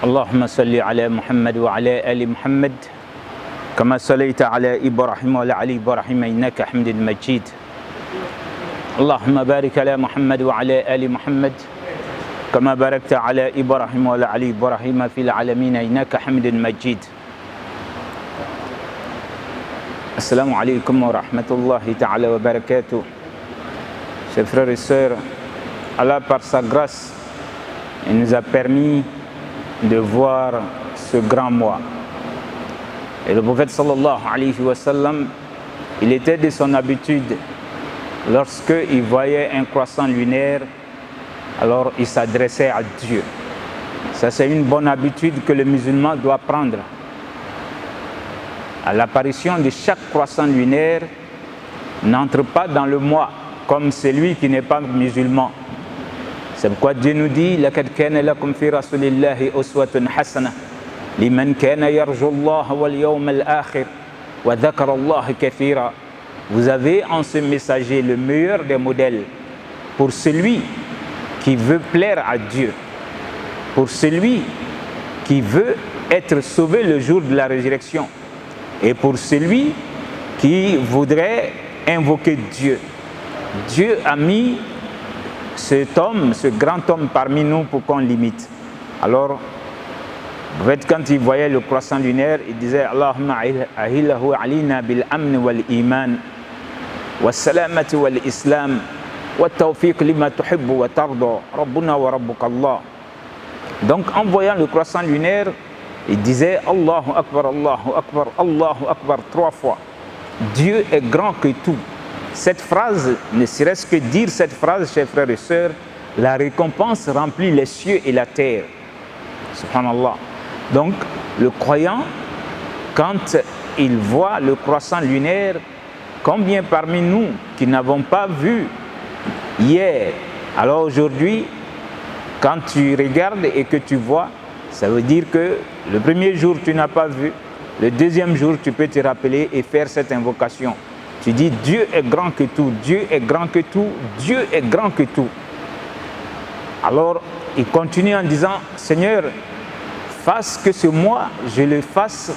اللهم صل على محمد وعلى آل محمد كما صليت على إبراهيم وعلى آل إبراهيم إنك حميد مجيد. اللهم بارك على محمد وعلى آل محمد كما باركت على إبراهيم وعلى آل إبراهيم في العالمين إنك حميد مجيد. Assalamu alaikum wa rahmatullahi ta'ala wa barakatuh. Chers frères et sœurs, Allah par sa grâce, il nous a permis de voir ce grand mois. Et le prophète sallallahu alayhi wa sallam, il était de son habitude, lorsqu'il voyait un croissant lunaire, alors il s'adressait à Dieu. Ça, c'est une bonne habitude que le musulman doit prendre. À l'apparition de chaque croissant lunaire, n'entre pas dans le mois comme celui qui n'est pas musulman. C'est pourquoi Dieu nous dit لَقَدْ كَانَ لَكُمْ فِي رَسُولِ اللَّهِ أُسْوَةٌ حَسَنَةٌ لِمَنْ كَانَ يَرْجُو اللَّهَ وَالْيَوْمَ الْآخِرَ وَذَكَرَ اللَّهَ كَثِيرًا. Vous avez en ce messager le meilleur des modèles pour celui qui veut plaire à Dieu, pour celui qui veut être sauvé le jour de la résurrection, et pour celui qui voudrait invoquer Dieu. Dieu a mis cet homme, ce grand homme parmi nous pour qu'on l'imite. Alors, en fait, quand il voyait le croissant lunaire, il disait Allahumma ahillahu alina bil amn wal iman wa salamati wal islam wa tawfiq lima tuhibbu wa tarda rabbuna wa rabbuka Allah. Donc, en voyant le croissant lunaire, il disait Allahu Akbar, Allahu Akbar, Allahu Akbar 3 fois. Dieu est grand que tout. Cette phrase, ne serait-ce que dire cette phrase, chers frères et sœurs, la récompense remplit les cieux et la terre. Subhanallah. Donc, le croyant, quand il voit le croissant lunaire, combien parmi nous qui n'avons pas vu hier, alors aujourd'hui, quand tu regardes et que tu vois, ça veut dire que le premier jour, tu n'as pas vu. Le deuxième jour, tu peux te rappeler et faire cette invocation. Tu dis, Dieu est grand que tout, Dieu est grand que tout, Dieu est grand que tout. Alors, il continue en disant, Seigneur, fasse que ce mois, je le fasse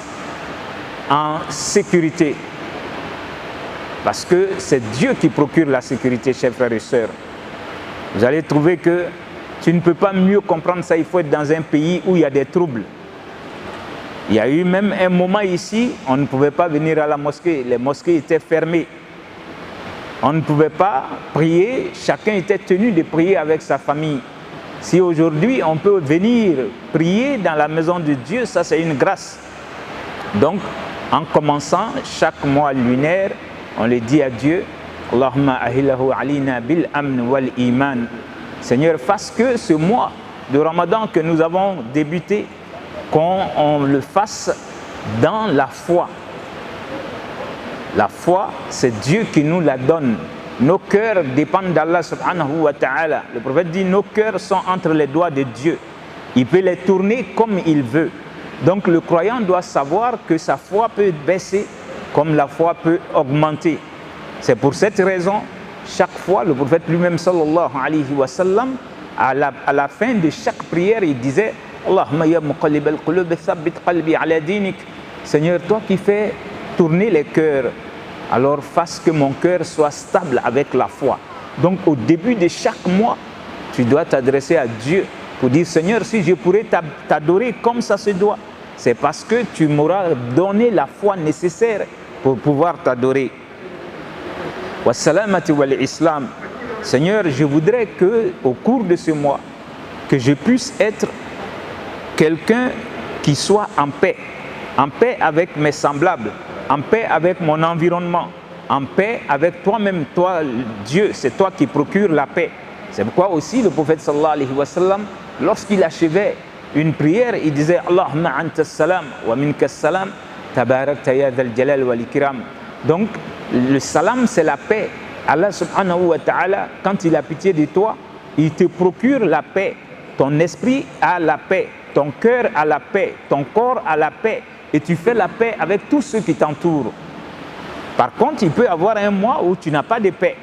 en sécurité. Parce que c'est Dieu qui procure la sécurité, chers frères et sœurs. Vous allez trouver que tu ne peux pas mieux comprendre ça, il faut être dans un pays où il y a des troubles. Il y a eu même un moment ici, on ne pouvait pas venir à la mosquée, les mosquées étaient fermées. On ne pouvait pas prier, chacun était tenu de prier avec sa famille. Si aujourd'hui on peut venir prier dans la maison de Dieu, ça c'est une grâce. Donc, en commençant chaque mois lunaire, on le dit à Dieu, Allahumma ahillahu alina bil amn wal iman. Seigneur, fasse que ce mois de Ramadan que nous avons débuté, qu'on le fasse dans la foi. La foi, c'est Dieu qui nous la donne. Nos cœurs dépendent d'Allah subhanahu wa ta'ala. Le prophète dit, nos cœurs sont entre les doigts de Dieu. Il peut les tourner comme il veut. Donc le croyant doit savoir que sa foi peut baisser comme la foi peut augmenter. C'est pour cette raison, chaque fois, le prophète lui-même sallallahu alayhi wa sallam, à la fin de chaque prière, il disait Allahumma ya muqallib al-qulub thabbit qalbi ala dinik. Seigneur, toi qui fais tourner les cœurs, alors fasse que mon cœur soit stable avec la foi. Donc au début de chaque mois, tu dois t'adresser à Dieu pour dire Seigneur, si je pourrais t'adorer comme ça se doit, c'est parce que tu m'auras donné la foi nécessaire pour pouvoir t'adorer. Wa salamati wal islam. Seigneur, je voudrais que au cours de ce mois, que je puisse être quelqu'un qui soit en paix avec mes semblables, en paix avec mon environnement, en paix avec toi-même, toi Dieu, c'est toi qui procures la paix. C'est pourquoi aussi le prophète sallallahu alayhi wa sallam, lorsqu'il achevait une prière, il disait Allahumma anta salam wa minka salam tabarakta ya dhal jalal wal ikram. Donc le salam, c'est la paix. Allah subhanahu wa ta'ala, quand il a pitié de toi, il te procure la paix. Ton esprit a la paix, ton cœur a la paix, ton corps a la paix. Et tu fais la paix avec tous ceux qui t'entourent. Par contre, il peut y avoir un mois où tu n'as pas de paix.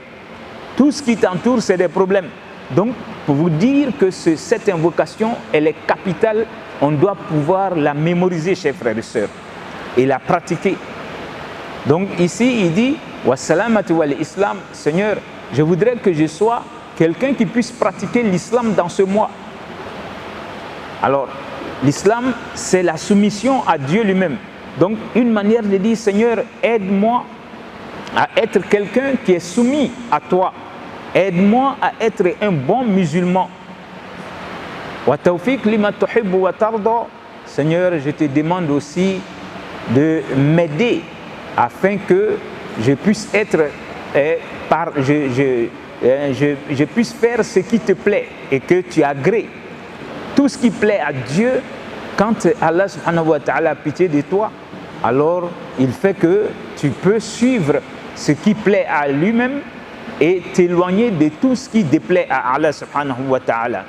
Tout ce qui t'entoure, c'est des problèmes. Donc, pour vous dire que cette invocation, elle est capitale, on doit pouvoir la mémoriser, chers frères et sœurs, et la pratiquer. Donc ici, il dit « Wassalamatu wal islam » Seigneur, je voudrais que je sois quelqu'un qui puisse pratiquer l'islam dans ce mois. Alors, l'islam, c'est la soumission à Dieu lui-même. Donc, une manière de dire « Seigneur, aide-moi à être quelqu'un qui est soumis à toi. Aide-moi à être un bon musulman. Wa tawfiq lima tuhibbu wa tarda » Seigneur, je te demande aussi de m'aider afin que je puisse être, je puisse faire ce qui te plaît et que tu agrées. Tout ce qui plaît à Dieu, quand Allah subhanahu wa ta'ala a pitié de toi, alors il fait que tu peux suivre ce qui plaît à lui-même et t'éloigner de tout ce qui déplaît à Allah subhanahu wa ta'ala.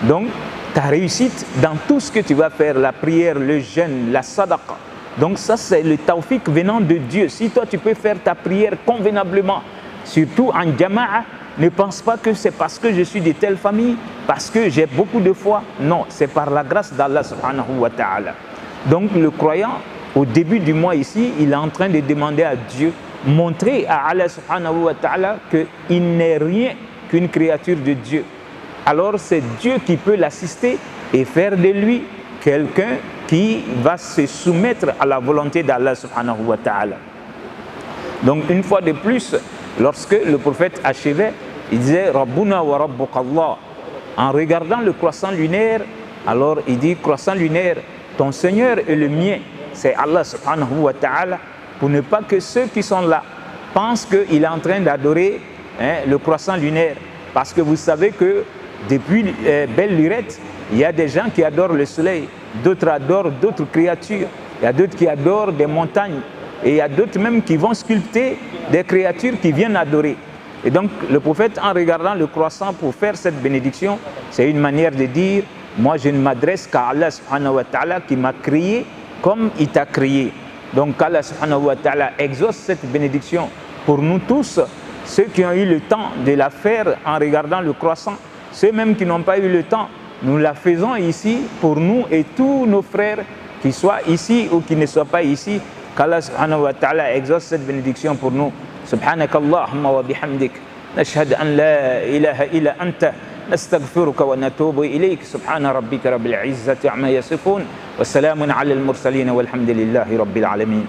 Donc, ta réussite dans tout ce que tu vas faire, la prière, le jeûne, la sadaqa. Donc ça, c'est le tawfiq venant de Dieu. Si toi, tu peux faire ta prière convenablement, surtout en jama'a, ne pense pas que c'est parce que je suis de telle famille, parce que j'ai beaucoup de foi. Non, c'est par la grâce d'Allah subhanahu wa ta'ala. Donc le croyant, au début du mois ici, il est en train de demander à Dieu, montrer à Allah subhanahu wa ta'ala qu'il n'est rien qu'une créature de Dieu. Alors c'est Dieu qui peut l'assister et faire de lui quelqu'un qui va se soumettre à la volonté d'Allah subhanahu wa ta'ala. Donc une fois de plus, lorsque le prophète achevait, il disait Rabbuna wa Rabbuk Allah. En regardant le croissant lunaire, alors il dit croissant lunaire, ton Seigneur et le mien, c'est Allah subhanahu wa ta'ala, pour ne pas que ceux qui sont là pensent qu'il est en train d'adorer le croissant lunaire. Parce que vous savez que depuis belle lurette, il y a des gens qui adorent le soleil, d'autres adorent d'autres créatures, il y a d'autres qui adorent des montagnes, et il y a d'autres même qui vont sculpter des créatures qui viennent adorer. Et donc le prophète, en regardant le croissant pour faire cette bénédiction, c'est une manière de dire, moi je ne m'adresse qu'à Allah subhanahu wa ta'ala qui m'a créé comme il t'a créé. Donc Allah subhanahu wa ta'ala exauce cette bénédiction pour nous tous, ceux qui ont eu le temps de la faire en regardant le croissant, ceux même qui n'ont pas eu le temps, nous la faisons ici pour nous et tous nos frères qui soient ici ou qui ne soient pas ici, qu'Allah subhanahu wa ta'ala exauce cette bénédiction pour nous. Subhanakallahumma wa bihamdik, nashhadu an la ilaha illa anta, nastaghfiruka wa natubu ilayk, subhana rabbika rabbil izzati amma yasifun, wa salamun ala al-mursalin walhamdulillahi rabbil alamin.